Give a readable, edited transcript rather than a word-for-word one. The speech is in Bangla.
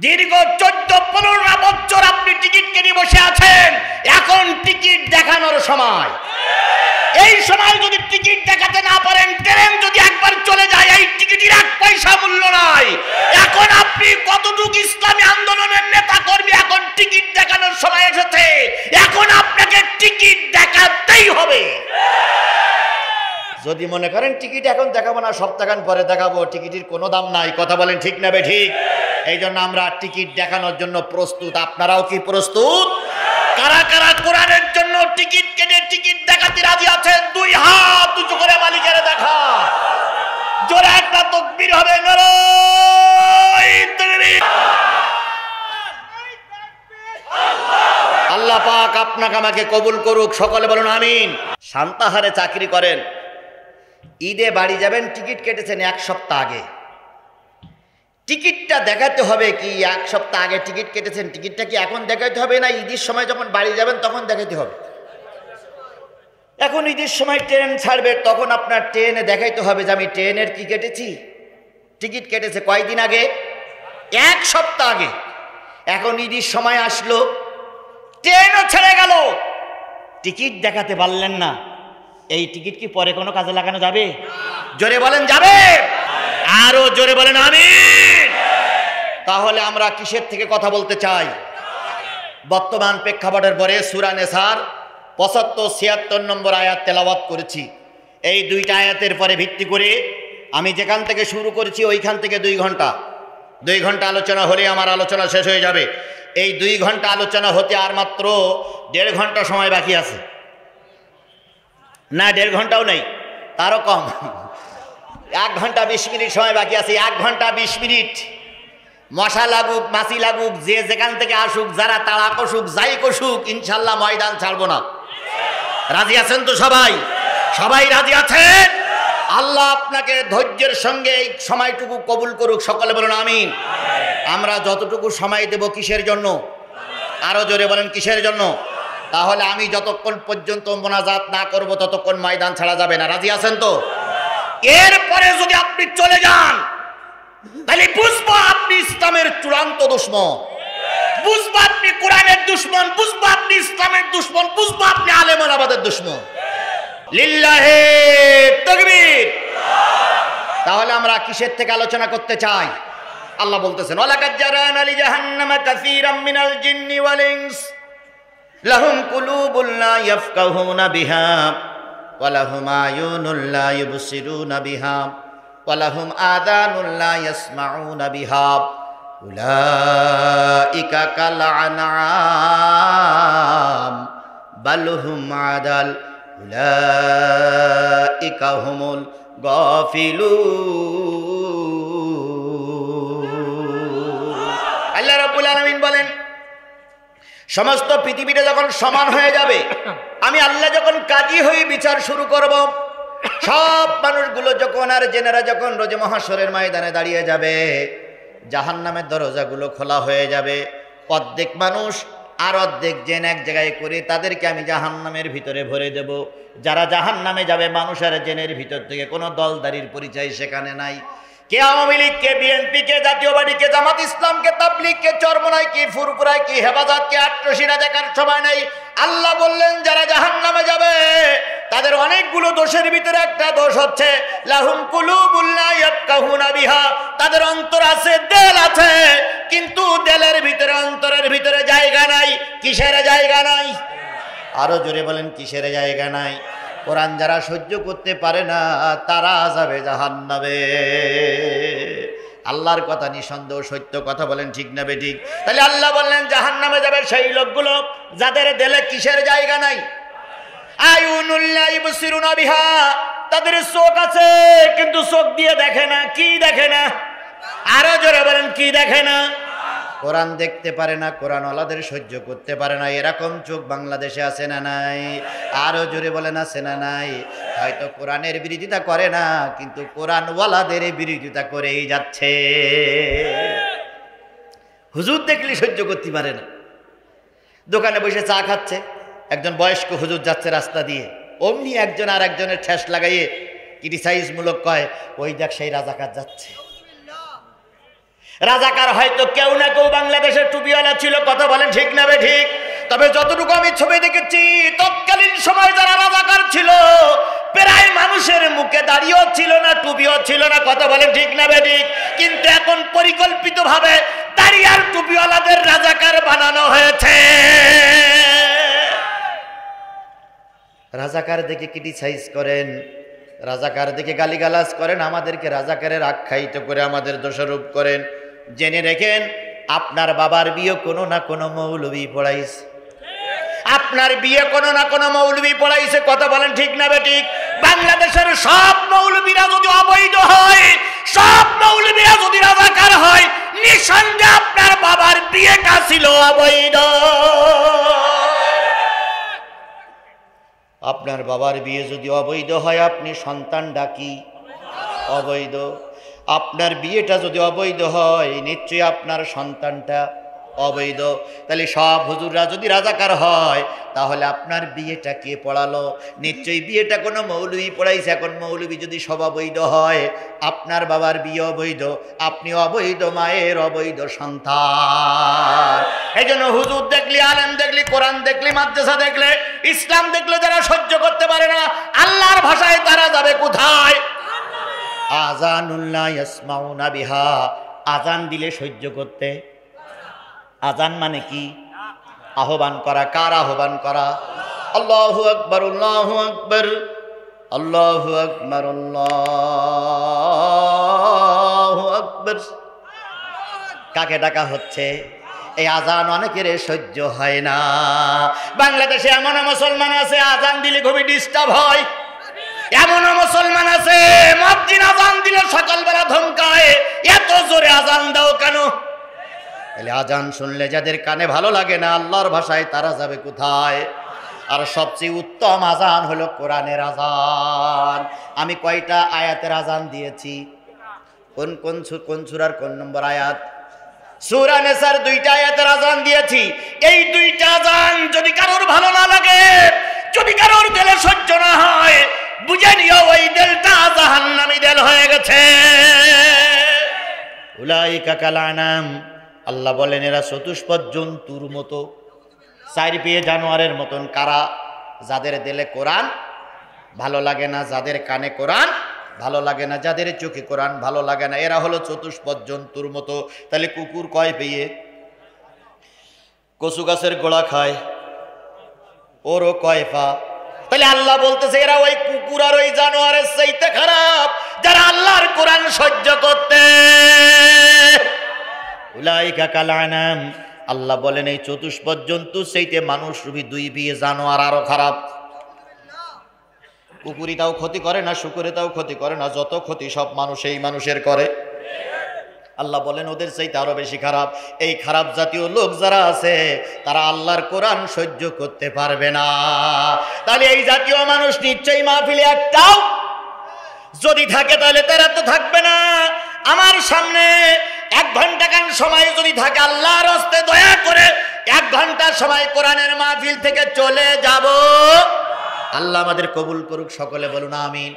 দীর্ঘ 14-15 বছর আপনি টিকিট কেটে বসে আছেন, এখন টিকিট দেখানোর সময়। এই সময় যদি টিকিট দেখাতে না পারেন, ট্রেন যদি একবার চলে যায়, এই টিকিটের 1 পয়সা মূল্য নাই। এখন আপনি কতটুকু ইসলামী আন্দোলনের নেতা কর্মী, এখন টিকিট দেখানোর সময় এসেছে, এখন আপনাকে টিকিট দেখাতেই হবে। যদি মনে করেন টিকিট এখন দেখাবো না, সপ্তাহখান পরে দেখাবো, টিকিটের কোনো দাম নাই। কথা বলেন ঠিক না বে ঠিক? এই জন্য আমরা টিকিট দেখানোর জন্য প্রস্তুত। আপনারাও কি প্রস্তুত? কারা কারা কোরআনের জন্য টিকিট কেটে টিকিট দেখাতে রাজি আছেন? 2 হাত উঁচু করে মালিকের দেখা। জোরে একটা তাকবীর হবে। নারায়ে তাকবীর। আল্লাহ পাক আপনাকে আমাকে কবুল করুক, সকলে বলুন আমিন। শান্তাহারে চাকরি করেন, ঈদে বাড়ি যাবেন, টিকিট কেটেছেন 1 সপ্তাহ আগে। টিকিটটা দেখাতে হবে কি 1 সপ্তাহ আগে টিকিট কেটেছেন, টিকিটটা কি এখন দেখাতে হবে না ঈদের সময় যখন বাড়ি যাবেন তখন দেখাতে হবে? এখন ঈদের সময় ট্রেন ছাড়বে, তখন আপনার ট্রেনে দেখাইতে হবে যে আমি ট্রেনের কি কেটেছি, টিকিট কেটেছে কয়দিন আগে? 1 সপ্তাহ আগে। এখন ঈদের সময় আসলো, ট্রেনও ছেড়ে গেল, টিকিট দেখাতে পারলেন না, এই টিকিট কি পরে কোনো কাজে লাগানো যাবে? জোরে বলেন যাবে? আরো জোরে বলেন আমিন। তাহলে আমরা কিসের থেকে কথা বলতে চাই? বর্তমান প্রেক্ষাপটের পরে সূরা নেসার 75-76 নম্বর আয়াত তেলাওয়াত করেছি। এই 2টা আয়াতের পরে ভিত্তি করে আমি যেখান থেকে শুরু করেছি ওইখান থেকে 2 ঘন্টা আলোচনা হলে আমার আলোচনা শেষ হয়ে যাবে। এই 2 ঘন্টা আলোচনা হতে আর মাত্র 1.5 ঘন্টা সময় বাকি আছে। না, 1.5 ঘন্টাও নেই, তারও কম। 1 ঘন্টা 20 মিনিট সময় বাকি আছে। 1 ঘন্টা 20 মিনিট। মশা লাগুক, মাছি লাগুক, যে যেখান থেকে আসুক, যারা তাড়া কষুক, যাই কষুক, ইনশাল্লাহ ময়দান ছাড়বো না। রাজি আছেন তো সবাই? সবাই রাজি আছেন? আল্লাহ আপনাকে ধৈর্যের সঙ্গে এই সময়টুকু কবুল করুক, সকলে বলুন আমিন। আমরা যতটুকু সময় দেব কিসের জন্য? আরো জোরে বলেন কিসের জন্য? তাহলে আমি যতক্ষণ পর্যন্ত মোনাজাত না করব ততক্ষণ ময়দান ছাড়া যাবে না। রাজি আছেন তো? এরপরে যদি আপনি চলে যান, তাহলে বুঝবো আপনি ইসলামের চূড়ান্ত দুশমন, বুঝবো আপনি কোরআনের দুশমন, বুঝবো আপনি ইসলামের দুশমন, বুঝবো আপনি আলেম ওলামাদের দুশমন। লিল্লাহি তাকবীর। তাহলে আমরা কিসের থেকে আলোচনা করতে চাই? আল্লাহ বলতেছেন, ওয়ালাকাদ জারানা লি জাহান্নামা কাসীরাম মিনাল জিন্নি ওয়াল ইনস লাহুম কুলুবুন লা ইয়াফকাহুনা বিহা ওয়া লাহুম আয়ুনুন লা ইউবসিরুনা বিহা ওয়া লাহুম আযানুন লা ইয়াসমাউনা বিহা উলাইকা কাল আনআম বাল হুম আদাল উলাইকা হুমুল গাফিলুন। আল্লাহ রাব্বুল আলামিন বলেন, সমস্ত পৃথিবীটা যখন সমান হয়ে যাবে, আমি আল্লাহ যখন কাজী হয়ে বিচার শুরু করব, সব মানুষগুলো যখন আর জেনারা যখন রোজে মহাশরের ময়দানে দাঁড়িয়ে যাবে, জাহান্নামের দরজাগুলো খোলা হয়ে যাবে। অর্ধেক মানুষ আর অর্ধেক জেন এক জায়গায় করে তাদেরকে আমি জাহান্নামের ভিতরে ভরে দেব। যারা জাহান্নামে যাবে, মানুষ আর জেনের ভিতর থেকে কোনো দলদারির পরিচয় সেখানে নাই। কে আওয়ামী লীগ, কে বিএনপি, কে জাতীয় পার্টি, কে জামাত ইসলাম, কে তাবলীগ, কে চরমনাই, কে ফুরফুরাই, কে হেফাজত, কে আট্রসিরা দেখার সময় নাই। আল্লাহ বললেন, যারা জাহান্নামে যাবে তাদের অনেকগুলো দোষের ভিতরে একটা দোষ হচ্ছে লাহুম কুলুবুন লা ইয়াফকাহুনা বিহা, তাদের অন্তর আছে, দিল আছে, কিন্তু দিলের ভিতরে, অন্তরের ভিতরে জায়গা নাই। কিসের জায়গা নাই? আরো জোরে বলেন কিসের জায়গা নাই? কোরআন যারা সহ্য করতে পারে না তারা যাবে জাহান্নামে। আল্লাহর কথা নিঃসন্দেহ সত্য, কথা বলেন ঠিক না বেঠিক? তাহলে আল্লাহ বললেন জাহান্নামে যাবে সেই লোকগুলো যাদের দিলে কিসের জায়গা নাই? আয়ুনুল লা ইউবসিরুনা বিহা, তাদের চোখ আছে কিন্তু চোখ দিয়ে দেখে না। কি দেখে না? আরো জোরে বলেন কি দেখে না? কোরআন দেখতে পারে না, কোরআন ওয়ালাদের সহ্য করতে পারে না, এরকম চোখ বাংলাদেশে আছে না নাই? আরো জোরে বলেন আছে না নাই? হয়তো কোরআনের বিরোধিতা করে না, কিন্তু কোরআন ওয়ালাদের বিরোধিতা করেই যাচ্ছে। হুজুর দেখলে সহ্য করতে পারে না, দোকানে বসে চা খাচ্ছে, একজন বয়স্ক হুজুর যাচ্ছে রাস্তা দিয়ে, অমনি একজন আর একজনের ঠেস লাগাইয়ে ক্রিটিসাইজ মূলক কয়, ওই দেখ সেই রাজাকার যাচ্ছে। রাজাকার হয়তো কেউ না কেউ বাংলাদেশের টুপিওয়ালা ছিল, কথা বলেন ঠিক না ঠিক? তবে যতটুকু আমি ছবি দেখেছি তৎকালীন সময় যারা রাজাকার ছিল প্রায় মানুষের মুখে দাড়িও ছিল না, টুপিও ছিল না, কথা বলেন ঠিক না ঠিক? কিন্তু এখন পরিকল্পিতভাবে দাড়ি আর টুপিওয়ালাদের রাজাকার বানানো হয়েছে। রাজাকার দেখে ক্রিটিসাইজ করেন, রাজাকার দেখে গালিগালাজ করেন, আমাদেরকে রাজাকারের আখ্যায়িত করে আমাদের দোষারোপ করেন। জেনে রেখেন আপনার বাবার বিয়ে কোনো না কোনো মৌলবি পড়াইছে, আপনার বিয়ে কোনো না কোনো মৌলবি পড়াইছে, কথা বলেন ঠিক না ঠিক? বাংলাদেশের সব মৌলবীরা যদি অবৈধ হয়, সব মৌলবীরা যদি রাজাকার হয়, নিঃসন্দেহে আপনার বাবার বিয়েটা ছিল অবৈধ। আপনার বাবার বিয়ে যদি অবৈধ হয়, আপনি সন্তান ডাকি অবৈধ। আপনার বিয়েটা যদি অবৈধ হয়, নিশ্চয়ই আপনার সন্তানটা অবৈধ। তাহলে সব হুজুররা যদি রাজাকার হয়, তাহলে আপনার বিয়েটা কে পড়ালো? নিশ্চয়ই বিয়েটা কোনো মৌলবি পড়াইছে। এখন মৌলবি যদি সব অবৈধ হয়, আপনার বাবার বিয়ে অবৈধ, আপনি অবৈধ মায়ের অবৈধ সন্তান। এই জন্য হুজুর দেখলি, আলেম দেখলি, কোরআন দেখলি, মাদ্রাসা দেখলে, ইসলাম দেখলে যারা সহ্য করতে পারে না, আল্লাহর ভাষায় তারা যাবে কোথায়? আযানুল্লাহ ইয়াসমাউনা বিহা, আযান দিলে সহ্য করতে। আযান মানে কি? আহ্বান করা। কার আহ্বান করা? আল্লাহু আকবার, আল্লাহু আকবার, আল্লাহু আকবার, আল্লাহু আকবার। কাকে ডাকা হচ্ছে? এই আযান অনেকের সহ্য হয় না। বাংলাদেশে এমন মুসলমান আছে আযান দিলে খুবই ডিস্টার্ব হয়, এমন মুসলমান আছে মুয়াজ্জিন আযান দিলে সকালবেলা ধমকায়, এত জোরে আযান দাও কেন? তাহলে আযান শুনলে যাদের কানে ভালো লাগে না, আল্লাহর ভাষায় তারা যাবে কোথায়? আর সবচেয়ে উত্তম আযান হলো কোরআনের আযান। আমি কয়টা আয়াতের আযান দিয়েছি? কোন সূরার কোন নম্বর আয়াত? সূরা নিসার 2টা আয়াতের আযান দিয়েছি। এই 2টা আযান যদি কারোর ভালো না লাগে, যদি কারোর দিলে সহ্য না হয়, বুঝে নিও ওই দিলটা জাহান্নামী দিল হয়ে গেছে। উলাইকা কালানাম, আল্লাহ বলেন এরা চতুষ্পদ জন্তুর মতো, চার পেয়ে জানোয়ারের মতন। কারা? যাদের দিলে কোরআন ভালো লাগে না, যাদের কানে কোরআন ভালো লাগে না, যাদের চোখে কোরআন ভালো লাগে না, এরা হলো চতুষ্পদ জন্তুর মতো। তাহলে কুকুর কয় পেয়ে? কচু গাছের গোড়া খায়, ওরও কয় পা? তাহলে আল্লাহ বলতেছে এরা ওই কুকুর আর ওই জানোয়ারের চাইতে খারাপ, যারা আল্লাহর কোরআন সহ্য করতে। উলাইকা কালানাম, আল্লাহ বলেন এই চতুষ্পদ জন্তু চাইতে মানুষ রূপী 2 বিয়ে জানোয়ার আরো খারাপ। কুকুরি তাও ক্ষতি করে না, শুকুরে তাও ক্ষতি করে না, যত ক্ষতি সব মানুষ এই মানুষের করে। আল্লাহ বলেন ওদের চাইতে আরো বেশি খারাপ। এই খারাপ জাতীয় লোক যারা আছে তারা আল্লাহর কোরআন সহ্য করতে পারবে না। তাহলে এই জাতীয় মানুষ নিশ্চয়ই মাহফিলে একটাও যদি থাকে তাহলে তারা তো থাকবে না। আমার সামনে 1 ঘন্টা গান সময় যদি থাকে, আল্লাহর হস্তে দয়া করে 1 ঘন্টা সময় কোরআনের মাহফিল থেকে চলে যাব। আল্লাহ আমাদের কবুল করুক, সকলে বলুন আমিন।